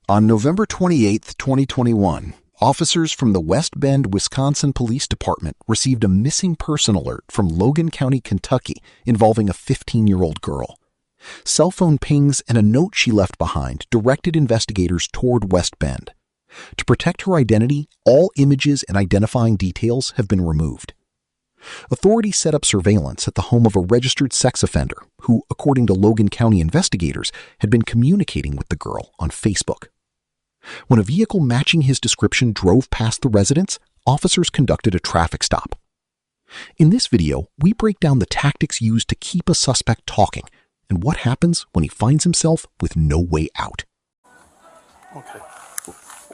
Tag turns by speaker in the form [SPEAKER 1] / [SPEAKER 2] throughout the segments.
[SPEAKER 1] On November 28, 2021, officers from the West Bend, Wisconsin Police Department received a missing person alert from Logan County, Kentucky, involving a 15-year-old girl. Cell phone pings and a note she left behind directed investigators toward West Bend. To protect her identity, all images and identifying details have been removed. Authorities set up surveillance at the home of a registered sex offender who, according to Logan County investigators, had been communicating with the girl on Facebook. When a vehicle matching his description drove past the residence, officers conducted a traffic stop. In this video, we break down the tactics used to keep a suspect talking and what happens when he finds himself with no way out.
[SPEAKER 2] Okay.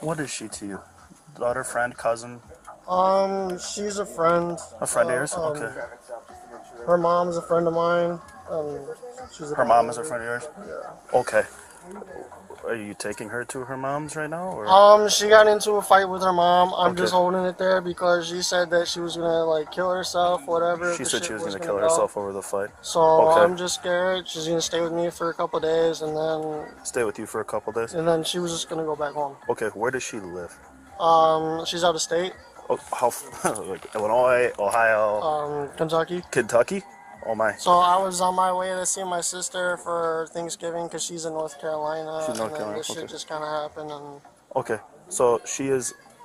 [SPEAKER 2] What is she to you? Daughter, friend, cousin?
[SPEAKER 3] She's a friend.
[SPEAKER 2] A friend of yours? Okay.
[SPEAKER 3] Her mom's a friend of mine.
[SPEAKER 2] Her mom is a friend of yours?
[SPEAKER 3] Yeah.
[SPEAKER 2] Okay. Are you taking her to her mom's right now? Or?
[SPEAKER 3] She got into a fight with her mom. I'm
[SPEAKER 2] Okay.
[SPEAKER 3] just holding it there because she said that she was gonna like kill herself, whatever.
[SPEAKER 2] She said she was gonna kill herself over the fight.
[SPEAKER 3] So
[SPEAKER 2] Okay.
[SPEAKER 3] I'm just scared. She's gonna stay with me for a couple days, and then
[SPEAKER 2] Stay with you for a couple days?
[SPEAKER 3] she was just gonna go back home.
[SPEAKER 2] Okay, where does she live?
[SPEAKER 3] She's out of state.
[SPEAKER 2] Oh, how, like Illinois, Ohio,
[SPEAKER 3] Kentucky.
[SPEAKER 2] Kentucky? Oh my.
[SPEAKER 3] So I was on my way to see my sister for Thanksgiving because she's in North Carolina.
[SPEAKER 2] She's in North
[SPEAKER 3] and then
[SPEAKER 2] Carolina,
[SPEAKER 3] this
[SPEAKER 2] okay.
[SPEAKER 3] shit just kind of happened, and
[SPEAKER 2] Okay, so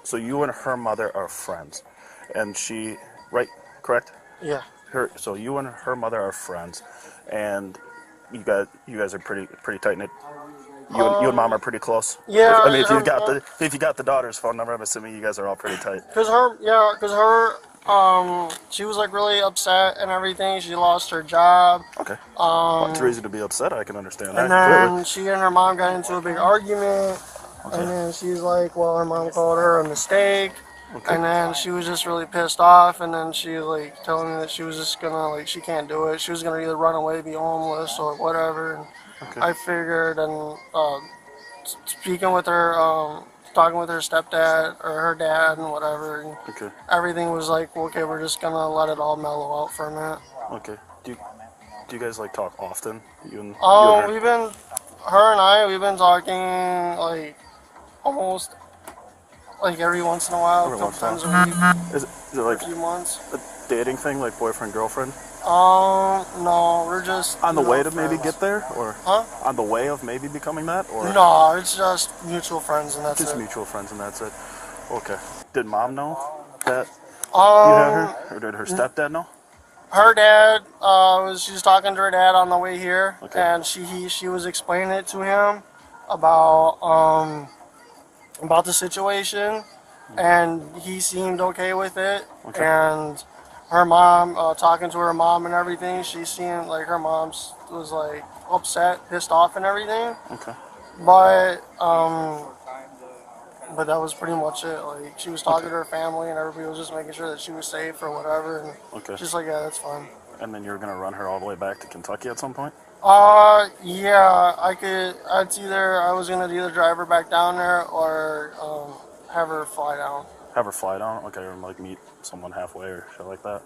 [SPEAKER 2] so you and her mother are friends, and she, right, correct?
[SPEAKER 3] yeah.
[SPEAKER 2] So you and her mother are friends, and you guys are pretty tight knit. You and mom are pretty close.
[SPEAKER 3] Yeah.
[SPEAKER 2] I mean, if you got the daughter's phone number, I'm assuming you guys are all pretty tight.
[SPEAKER 3] Cause her, she was like really upset and everything. She lost her job.
[SPEAKER 2] Okay. Well, it's a reason to be upset. I can understand that.
[SPEAKER 3] And then
[SPEAKER 2] Clearly.
[SPEAKER 3] she and her mom got into a big argument.
[SPEAKER 2] Okay.
[SPEAKER 3] And then she's like, well, her mom called her a mistake.
[SPEAKER 2] Okay.
[SPEAKER 3] And then she was just really pissed off. And then she like telling me that she was just gonna she can't do it. She was gonna either run away, be homeless, or whatever. And
[SPEAKER 2] Okay.
[SPEAKER 3] I figured, and speaking with her, talking with her stepdad or her dad and whatever. And
[SPEAKER 2] Okay.
[SPEAKER 3] everything was like, okay, we're just gonna let it all mellow out for a minute.
[SPEAKER 2] Okay. Do you guys like talk often? You and her?
[SPEAKER 3] We've been talking like almost like every once in a while, a couple times a week,
[SPEAKER 2] Is it like
[SPEAKER 3] a few months.
[SPEAKER 2] a dating thing, like boyfriend girlfriend?
[SPEAKER 3] No, we're just
[SPEAKER 2] On the way to
[SPEAKER 3] friends.
[SPEAKER 2] maybe get there, or
[SPEAKER 3] Huh?
[SPEAKER 2] on the way of maybe becoming that, or
[SPEAKER 3] No, it's just mutual friends and that's
[SPEAKER 2] just
[SPEAKER 3] it.
[SPEAKER 2] mutual friends and that's it. Okay. Did mom know that you had her, or did her stepdad know?
[SPEAKER 3] Her dad she was talking to her dad on the way here,
[SPEAKER 2] Okay.
[SPEAKER 3] and she was explaining it to him about the situation, and he seemed okay with it.
[SPEAKER 2] Okay.
[SPEAKER 3] And her mom, talking to her mom and everything, she seemed like her mom was like upset, pissed off, and everything.
[SPEAKER 2] Okay.
[SPEAKER 3] But that was pretty much it. Like, she was talking to her family, and everybody was just making sure that she was safe or whatever. And
[SPEAKER 2] Okay.
[SPEAKER 3] just like, yeah, that's fine.
[SPEAKER 2] And then you're gonna run her all the way back to Kentucky at some point?
[SPEAKER 3] Yeah, I was gonna either drive her back down there or have her fly down.
[SPEAKER 2] Have her fly down? Okay, or like meet someone halfway or shit like that?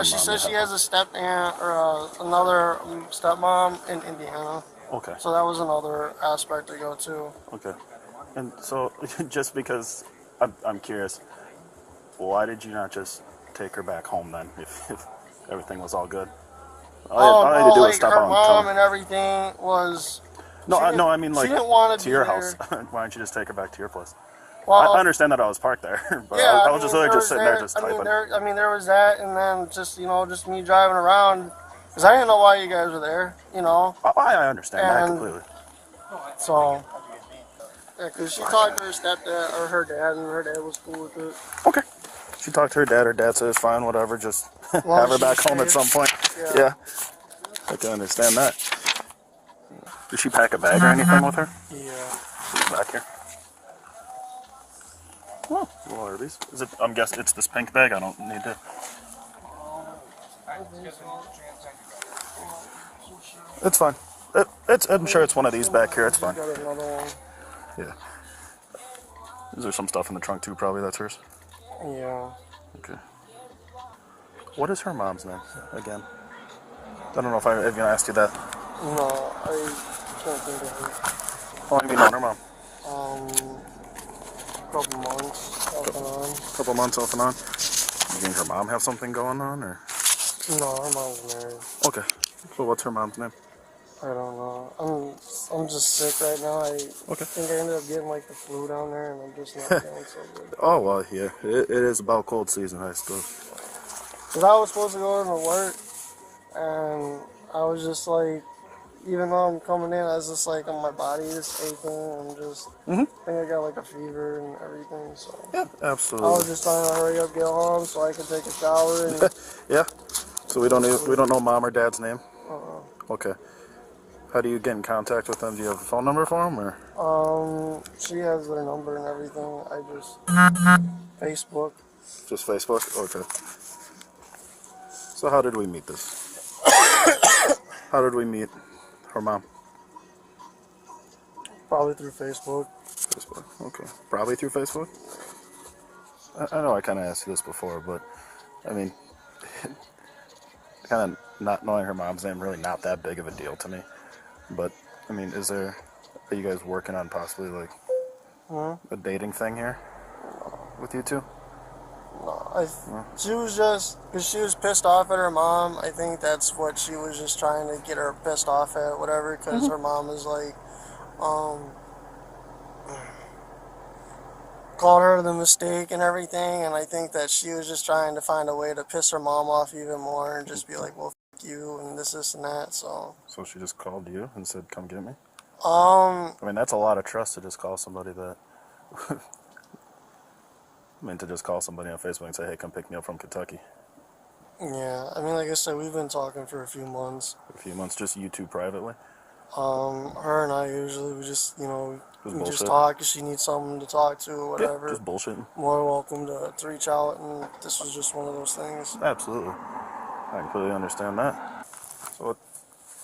[SPEAKER 3] She says she has a step aunt or another stepmom in Indiana.
[SPEAKER 2] Okay.
[SPEAKER 3] So that was another aspect to go to.
[SPEAKER 2] Okay. And so, just because I'm curious, why did you not just take her back home then, if everything was all good? All I had to do was stop
[SPEAKER 3] her
[SPEAKER 2] on
[SPEAKER 3] mom
[SPEAKER 2] time.
[SPEAKER 3] and everything was.
[SPEAKER 2] I mean like
[SPEAKER 3] she didn't want
[SPEAKER 2] to your house. Why don't you just take her back to your place?
[SPEAKER 3] Well,
[SPEAKER 2] I understand that I was parked there, but
[SPEAKER 3] yeah,
[SPEAKER 2] I was just really just sitting there just typing.
[SPEAKER 3] There was that, and then just just me driving around, because I didn't know why you guys were there,
[SPEAKER 2] I understand that
[SPEAKER 3] And-
[SPEAKER 2] completely.
[SPEAKER 3] So, yeah, because she talked to her stepdad or her dad, and her dad was cool with it.
[SPEAKER 2] Okay. She talked to her dad. Her dad said it's fine, whatever. Just
[SPEAKER 3] Well,
[SPEAKER 2] have her
[SPEAKER 3] she
[SPEAKER 2] back
[SPEAKER 3] was
[SPEAKER 2] home at
[SPEAKER 3] safe.
[SPEAKER 2] some point.
[SPEAKER 3] Yeah.
[SPEAKER 2] I can understand that. Did she pack a bag or anything with her?
[SPEAKER 3] Yeah.
[SPEAKER 2] She's back here. Oh, what are these? Is it? I'm guessing it's this pink bag. I don't need to. It's fine. I'm sure it's one of these back here. It's fine.
[SPEAKER 3] Got another one.
[SPEAKER 2] Yeah. Is there some stuff in the trunk too? Probably that's hers.
[SPEAKER 3] Yeah.
[SPEAKER 2] Okay. What is her mom's name again? I don't know if I even asked you that.
[SPEAKER 3] No, I can't think of it.
[SPEAKER 2] How long have you known her mom?
[SPEAKER 3] couple months off and on.
[SPEAKER 2] Couple months off and on. You think her mom have something going on, or?
[SPEAKER 3] No, her mom's married.
[SPEAKER 2] Okay. So what's her mom's name?
[SPEAKER 3] I don't know. I'm just sick right now. I think I ended up getting like the flu down there, and I'm just not feeling so good.
[SPEAKER 2] Oh, well, yeah. It is about cold season, I suppose.
[SPEAKER 3] Cause I was supposed to go into work, and I was just like, even though I'm coming in, I was just like, my body is aching. I'm just, I think I got like a fever and everything. So
[SPEAKER 2] Yeah,
[SPEAKER 3] I
[SPEAKER 2] absolutely.
[SPEAKER 3] was just trying to hurry up, get home, so I could take a shower. And
[SPEAKER 2] Yeah. So we don't know mom or dad's name. Okay. How do you get in contact with them? Do you have a phone number for them, or?
[SPEAKER 3] She has their number and everything. I just Facebook.
[SPEAKER 2] Just Facebook? Okay. So how did we meet this? How did we meet her mom?
[SPEAKER 3] Probably through Facebook.
[SPEAKER 2] Facebook. Okay. Probably through Facebook? I know I kind of asked you this before, but, I mean, kind of not knowing her mom's name really not that big of a deal to me. But, I mean, are you guys working on possibly, like, a dating thing here with you two?
[SPEAKER 3] No, she was just, because she was pissed off at her mom. I think that's what she was just trying to get her pissed off at, whatever, because her mom was like, called her the mistake and everything, and I think that she was just trying to find a way to piss her mom off even more and just be like, well, f*** you, and this and that, so.
[SPEAKER 2] So she just called you and said, come get me?
[SPEAKER 3] I
[SPEAKER 2] mean, that's a lot of trust to just call somebody that... to just call somebody on Facebook and say, hey, come pick me up from Kentucky.
[SPEAKER 3] Yeah, I mean, like I said, we've been talking for a few months.
[SPEAKER 2] A few months, just you two privately?
[SPEAKER 3] Her and I usually, we just, we
[SPEAKER 2] bullshit.
[SPEAKER 3] just talk if she needs someone to talk to or whatever.
[SPEAKER 2] Yeah, just bullshitting.
[SPEAKER 3] More welcome to reach out, and this was just one of those things.
[SPEAKER 2] Absolutely. I completely understand that.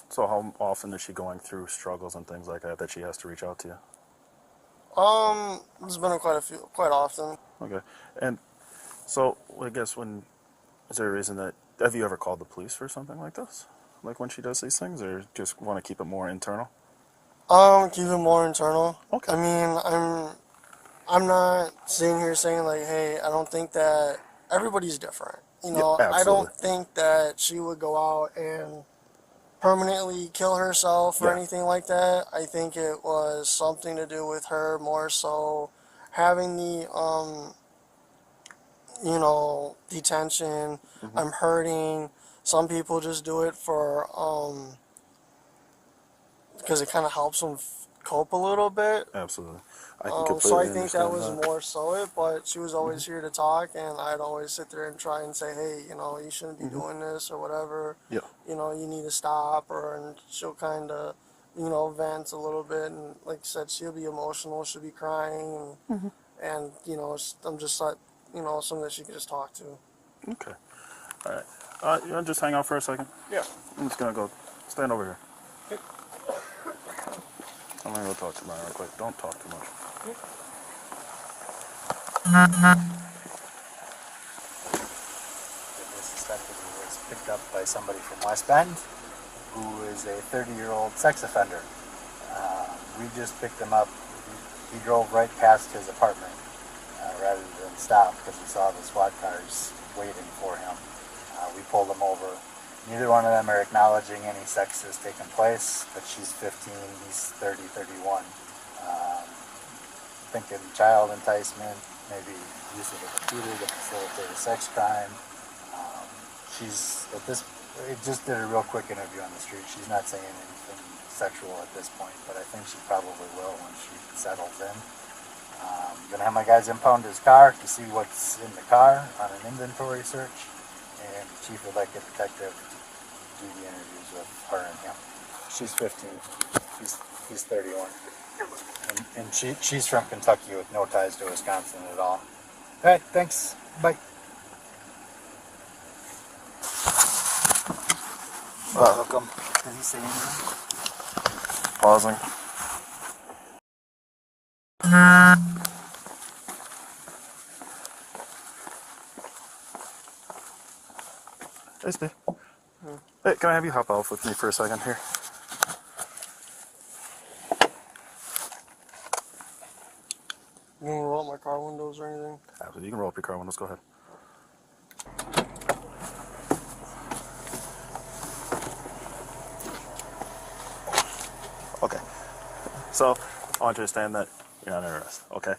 [SPEAKER 2] So how often is she going through struggles and things like that she has to reach out to you?
[SPEAKER 3] There's been quite often.
[SPEAKER 2] Okay. And so I guess is there a reason have you ever called the police for something like this? Like when she does these things, or just want to keep it more internal?
[SPEAKER 3] Keep it more internal.
[SPEAKER 2] Okay.
[SPEAKER 3] I mean, I'm not sitting here saying like, hey, I don't think that everybody's different.
[SPEAKER 2] Yeah,
[SPEAKER 3] I don't think that she would go out and permanently kill herself or anything like that. I think it was something to do with her more so having the detention. I'm hurting. Some people just do it for because it kind of helps them cope a little bit.
[SPEAKER 2] Absolutely. I can completely
[SPEAKER 3] so I think that
[SPEAKER 2] understand
[SPEAKER 3] was more so it, but she was always here to talk, and I'd always sit there and try and say, hey, you shouldn't be doing this or whatever.
[SPEAKER 2] Yeah.
[SPEAKER 3] You need to stop, and she'll kind of, vent a little bit, and like I said, she'll be emotional, she'll be crying, and I'm just like, someone that she could just talk to.
[SPEAKER 2] Okay. All right. You want to just hang out for a second?
[SPEAKER 3] Yeah.
[SPEAKER 2] I'm just going to go stand over here. I'm going to go talk to Brian real quick. Don't talk too much.
[SPEAKER 4] The suspected was picked up by somebody from West Bend who is a 30-year-old sex offender. We just picked him up. He drove right past his apartment rather than stop because we saw the SWAT cars waiting for him. We pulled him over. Neither one of them are acknowledging any sex has taken place, but she's 15, he's 30, 31. Thinking child enticement, maybe use of a computer to facilitate a sex crime. We just did a real quick interview on the street. She's not saying anything sexual at this point, but I think she probably will when she settles in. I'm going to have my guys impound his car to see what's in the car on an inventory search, and the chief would like a detective to do the interviews with her and him. She's 15, he's 31. And she's from Kentucky with no ties to Wisconsin at all. All right, thanks. Bye. Welcome. Did he say anything?
[SPEAKER 2] Pausing. Hey, Steve. Hey, can I have you hop off with me for a second here?
[SPEAKER 3] You can roll up my car windows or anything?
[SPEAKER 2] Absolutely. You can roll up your car windows. Go ahead. Okay. So, I want you to understand that you're not interested, okay?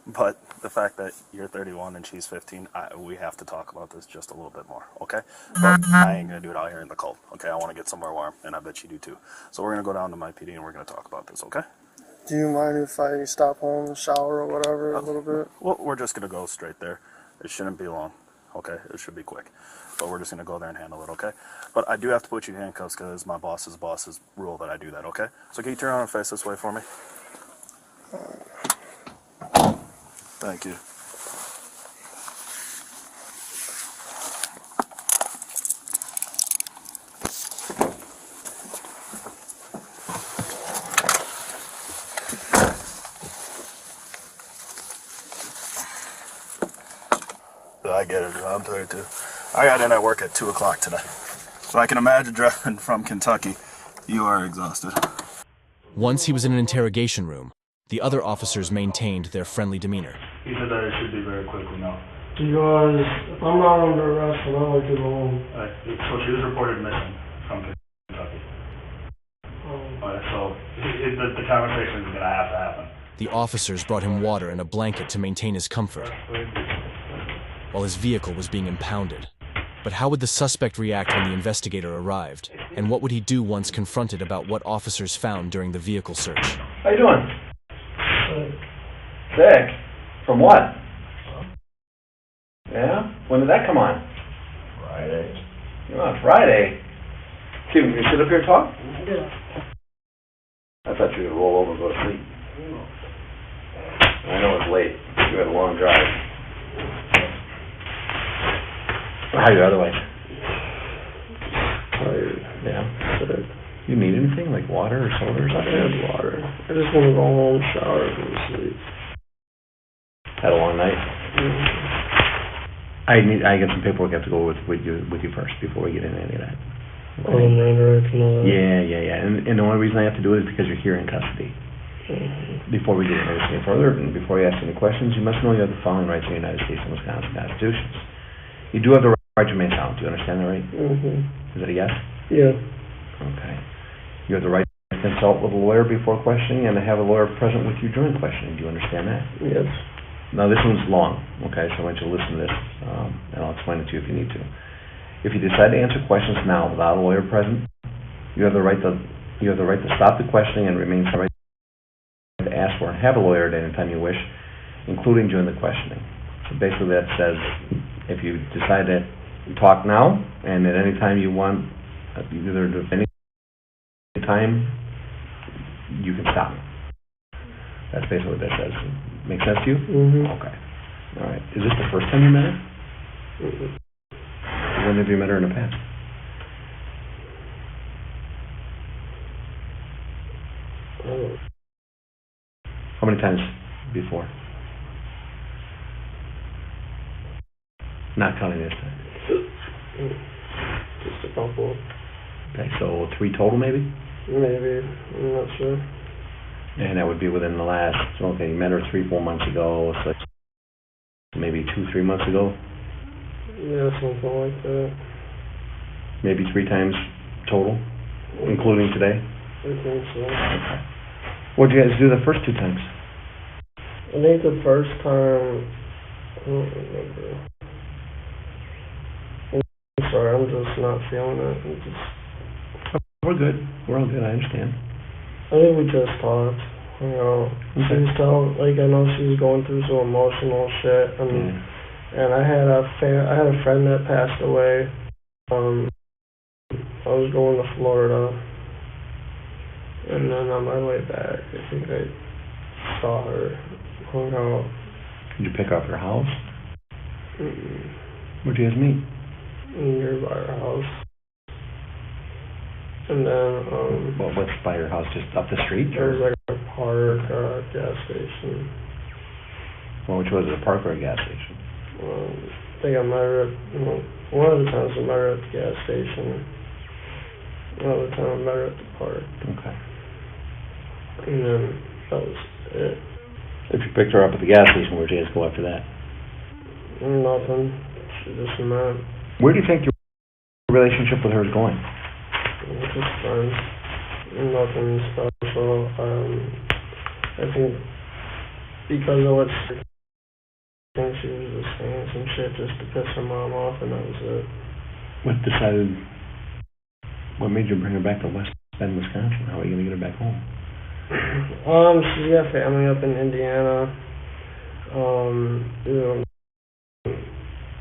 [SPEAKER 2] But the fact that you're 31 and she's 15, we have to talk about this just a little bit more, okay? But I ain't going to do it out here in the cold, okay? I want to get somewhere warm, and I bet you do too. So we're going to go down to my PD and we're going to talk about this, okay?
[SPEAKER 3] Do you mind if I stop home and shower or whatever a little bit?
[SPEAKER 2] Well, we're just going to go straight there. It shouldn't be long, okay? It should be quick. But we're just going to go there and handle it, okay? But I do have to put you in handcuffs because my boss's rule that I do that, okay? So can you turn around and face this way for me? Thank you. I get it. I'm 32. I got in at work at 2 o'clock today. So I can imagine driving from Kentucky. You are exhausted.
[SPEAKER 5] Once he was in an interrogation room, the other officers maintained their friendly demeanor.
[SPEAKER 2] He said that it should be very quickly now.
[SPEAKER 3] Because if I'm not under arrest, then I'd like to go home.
[SPEAKER 2] So she was reported missing from Kentucky. So the conversation is going to have to happen.
[SPEAKER 5] The officers brought him water and a blanket to maintain his comfort, while his vehicle was being impounded. But how would the suspect react when the investigator arrived? And what would he do once confronted about what officers found during the vehicle search?
[SPEAKER 6] How you doing? Sick? From what? Yeah? When did that come on? Friday. Oh, Friday? Can you sit up here and talk?
[SPEAKER 3] Yeah.
[SPEAKER 6] I thought you were going to roll over and go to sleep. I know it's late. You had a long drive. How are you otherwise?
[SPEAKER 3] Tired.
[SPEAKER 6] Yeah. You need anything, like water or soda or something?
[SPEAKER 3] I had water. I just want to go home, shower, and go to sleep.
[SPEAKER 6] Had a long night?
[SPEAKER 3] Mm-hmm.
[SPEAKER 6] I got some paperwork I have to go with you first before we get into any of that.
[SPEAKER 3] Okay.
[SPEAKER 6] Yeah. And the only reason I have to do it is because you're here in custody.
[SPEAKER 3] Mm-hmm.
[SPEAKER 6] Before we get into anything further, and before you ask any questions, you must know you have the following rights in the United States and Wisconsin constitutions. You do have the right to remain silent. Do you understand that, right?
[SPEAKER 3] Mm-hmm.
[SPEAKER 6] Is that a yes?
[SPEAKER 3] Yeah.
[SPEAKER 6] Okay. You have the right to consult with a lawyer before questioning and to have a lawyer present with you during questioning. Do you understand that?
[SPEAKER 3] Yes.
[SPEAKER 6] Now, this one's long, okay, so I want you to listen to this, and I'll explain it to you if you need to. If you decide to answer questions now without a lawyer present, you have the right to stop the questioning and remain silent, to ask for and have a lawyer at any time you wish, including during the questioning. So basically that says if you decide to talk now and at any time you want, either at any time, you can stop me. That's basically what that says. Make sense to you?
[SPEAKER 3] Mm-hmm.
[SPEAKER 6] Okay. All right. Is this the first time you met her?
[SPEAKER 3] Mm-hmm.
[SPEAKER 6] When have you met her in the past? How many times before? Not counting this time.
[SPEAKER 3] Just a couple.
[SPEAKER 6] Okay, so 3 total maybe?
[SPEAKER 3] Maybe. I'm not sure.
[SPEAKER 6] And that would be within the last, okay, you met her 3-4 months ago, so maybe 2-3 months ago?
[SPEAKER 3] Yeah, something like that.
[SPEAKER 6] Maybe 3 times total, including today?
[SPEAKER 3] I think so.
[SPEAKER 6] Okay. What did you guys do the first 2 times?
[SPEAKER 3] I think the first time, I don't remember. I'm sorry, I'm just not feeling it.
[SPEAKER 6] We're good. We're all good, I understand.
[SPEAKER 3] I think we just talked. You know, she was telling, like, I know she was going through some emotional shit, and I had a friend that passed away. I was going to Florida, and then on my way back, I think I saw her, hung out.
[SPEAKER 6] Did you pick up her house?
[SPEAKER 3] Mm-mm.
[SPEAKER 6] Where'd you guys meet?
[SPEAKER 3] Nearby her house. And then,
[SPEAKER 6] What's by your house? Just up the street?
[SPEAKER 3] there was like a park, gas station.
[SPEAKER 6] Well, which was it, a park or a gas station?
[SPEAKER 3] I think I met her at, one of the times I met her at the gas station. Another time I met her at the park.
[SPEAKER 6] Okay.
[SPEAKER 3] And then that was it.
[SPEAKER 6] If you Picked her up at the gas station. Where'd you guys go after that?
[SPEAKER 3] Nothing. She just met.
[SPEAKER 6] Where do you think your relationship with her is going?
[SPEAKER 3] Just friends. Nothing special. I think because of what she thinks, she was just saying some shit just to piss her mom off, and that was it.
[SPEAKER 6] What made you bring her back to West Bend, Wisconsin? How are you going to get her back home?
[SPEAKER 3] She's got family up in Indiana. You know,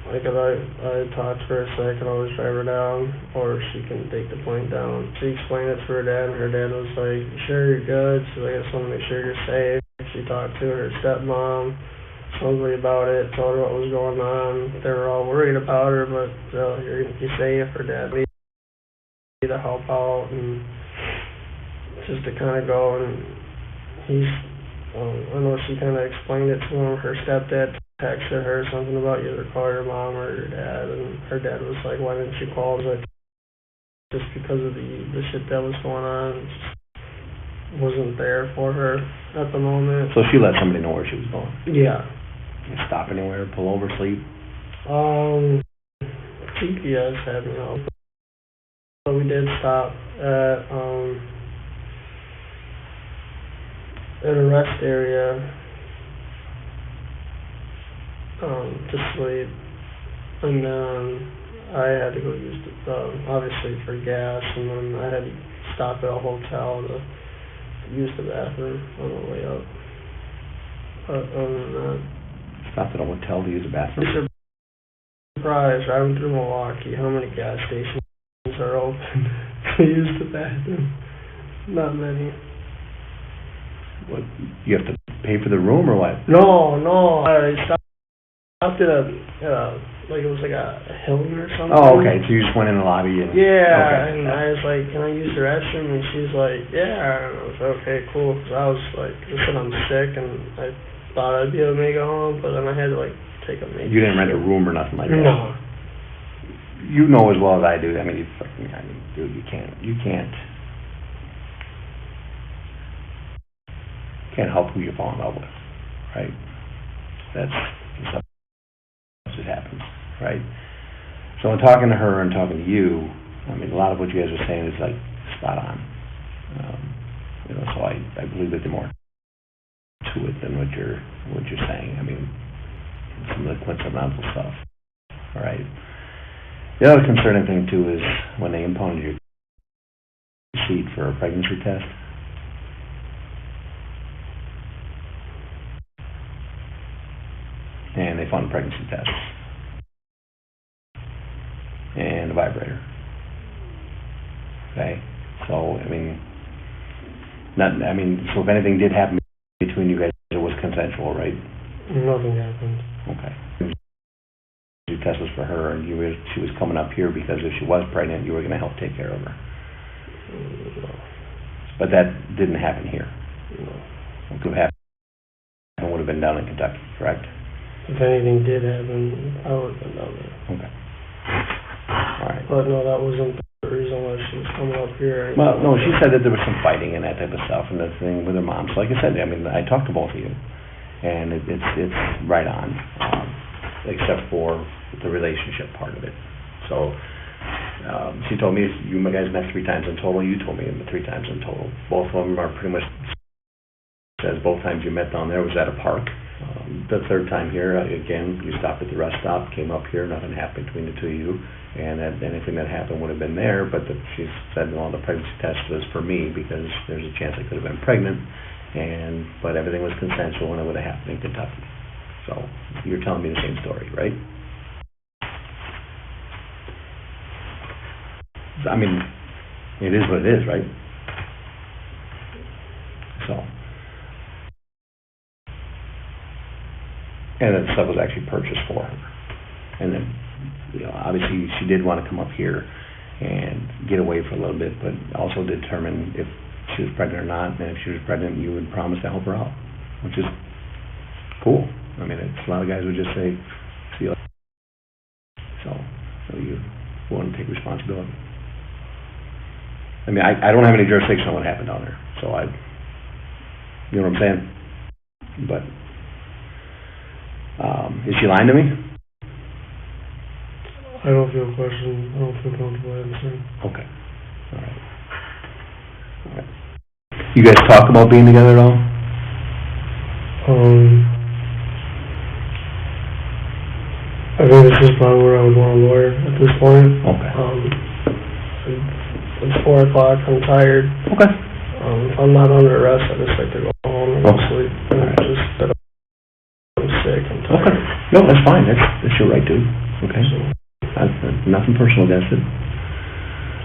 [SPEAKER 3] like if I talk to her, so I can always drive her down, or she can take the plane down. She explained it to her dad, and her dad was like, "Sure, you're good." She's like, "I just want to make sure you're safe." She talked to her stepmom, supposedly about it, told her what was going on. They were all worried about her, but you're gonna be safe. Her dad needed to help out, and just to kind of go, and he's. I know she kind of explained it to him. Her stepdad texted her something about either call your mom or your dad, and her dad was like, "Why didn't you call?" But just because of the shit that was going on, just wasn't there for her at the moment.
[SPEAKER 6] So she let somebody know where she was going?
[SPEAKER 3] Yeah.
[SPEAKER 6] You stop anywhere, pull over, sleep?
[SPEAKER 3] GPS had me out. So we did stop at a rest area to sleep, and then I had to go use the obviously for gas, and then I had to stop at a hotel to use the bathroom on the way up. But other than that,
[SPEAKER 6] Stopped at a hotel to use the bathroom?
[SPEAKER 3] you're surprised driving through Milwaukee how many gas stations are open to use the bathroom. Not many.
[SPEAKER 6] What, you have to pay for the room or what?
[SPEAKER 3] No, I stopped at like it was like a Hilton or something.
[SPEAKER 6] Oh, okay, so you just went in the lobby and...
[SPEAKER 3] Yeah,
[SPEAKER 6] Okay.
[SPEAKER 3] and I was like, "Can I use the restroom?" And she's like, "Yeah." And I was like, "Okay, cool." Because I was like, I said I'm sick, and I thought I'd be able to make it home, but then I had to like take a major.
[SPEAKER 6] You didn't rent a room or nothing like that?
[SPEAKER 3] No.
[SPEAKER 6] You know as well as I do, dude, you can't help who you fall in love with, right? That's just happens, right? So in talking to her and talking to you, I mean, a lot of what you guys are saying is like spot on. So I believe that there's more to it than what you're saying. I mean, some of the coincidental stuff, all right? The other concerning thing too is when they impounded your seat for a pregnancy test. And they found a pregnancy test and a vibrator. Okay, so so if anything did happen between you guys, it was consensual, right?
[SPEAKER 3] Nothing happened.
[SPEAKER 6] Okay. The test was for her, and she was coming up here because if she was pregnant, you were going to help take care of her.
[SPEAKER 3] No.
[SPEAKER 6] But that didn't happen here.
[SPEAKER 3] No.
[SPEAKER 6] What could have happened would have been down in Kentucky, correct?
[SPEAKER 3] If anything did happen, I would have been down there.
[SPEAKER 6] Okay. All right.
[SPEAKER 3] But no, that wasn't the reason why she was coming up here.
[SPEAKER 6] Well, no, she said that there was some fighting and that type of stuff, and the thing with her mom. So like I said, I talked to both of you, and it's right on, except for the relationship part of it. So she told me you guys met 3 times in total. You told me 3 times in total. Both of them are pretty much says both times you met down there was at a park. The third time here, again, you stopped at the rest stop, came up here, nothing happened between the two of you, and that anything that happened would have been there, but she said, well, the pregnancy test was for me because there's a chance I could have been pregnant, but everything was consensual and it would have happened in Kentucky. So you're telling me the same story, right? I mean, it is what it is, right? So... And that stuff was actually purchased for her. And then, obviously she did want to come up here and get away for a little bit, but also determine if she was pregnant or not, and if she was pregnant, you would promise to help her out, which is cool. I mean, it's a lot of guys would just say, see you later. So you want to take responsibility. I mean, I don't have any jurisdiction on what happened down there, so you know what I'm saying? But Is she lying to me?
[SPEAKER 3] I don't feel questioned. I don't feel comfortable answering.
[SPEAKER 6] Okay. All right. All right. You guys talk about being together at all?
[SPEAKER 3] I think this is probably where I would want a lawyer at this point.
[SPEAKER 6] Okay.
[SPEAKER 3] It's 4 o'clock. I'm tired.
[SPEAKER 6] Okay.
[SPEAKER 3] If I'm not under arrest, I just like to go home and go to
[SPEAKER 6] Okay.
[SPEAKER 3] sleep. And
[SPEAKER 6] Alright.
[SPEAKER 3] just that I'm sick. I'm tired.
[SPEAKER 6] Okay. No, that's fine. That's your right, dude. Okay. Nothing personal against it.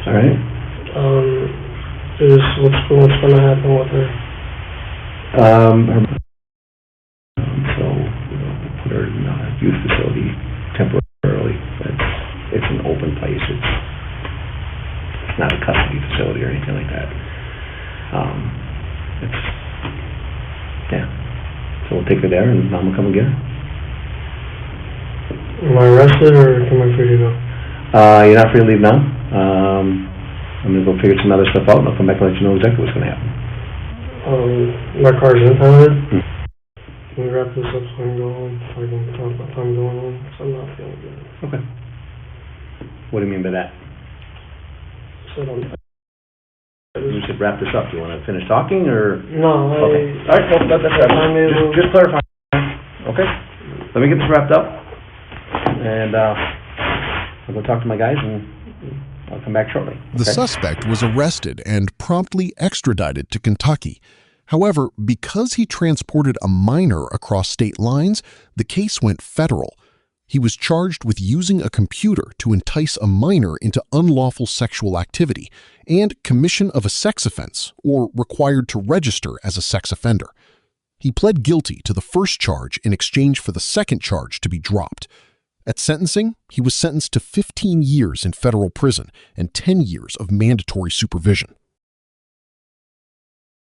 [SPEAKER 6] All right.
[SPEAKER 3] Is what's going to happen with her?
[SPEAKER 6] So we'll put her in a youth facility temporarily. It's an open place. It's not a custody facility or anything like that. Yeah. So we'll take her there, and Mom will come and get her.
[SPEAKER 3] Am I arrested or am I free to go?
[SPEAKER 6] You're not free to leave now. I'm gonna go figure some other stuff out, and I'll come back and let you know exactly what's gonna happen.
[SPEAKER 3] My car's impounded.
[SPEAKER 6] Hmm.
[SPEAKER 3] Can we wrap this up so I can go home? So I can talk about time going home? So I'm not feeling good.
[SPEAKER 6] Okay. What do you mean by that?
[SPEAKER 3] So
[SPEAKER 6] You should wrap this up. Do you want to finish talking, or?
[SPEAKER 3] no,
[SPEAKER 6] Okay. All right. Well, that's just clarify. Okay. Let me get this wrapped up, and I'll go talk to my guys, and I'll come back shortly.
[SPEAKER 1] The
[SPEAKER 6] Okay?
[SPEAKER 1] suspect was arrested and promptly extradited to Kentucky. However, because he transported a minor across state lines, the case went federal. He was charged with using a computer to entice a minor into unlawful sexual activity and commission of a sex offense, or required to register as a sex offender. He pled guilty to the first charge in exchange for the second charge to be dropped. At sentencing, he was sentenced to 15 years in federal prison and 10 years of mandatory supervision.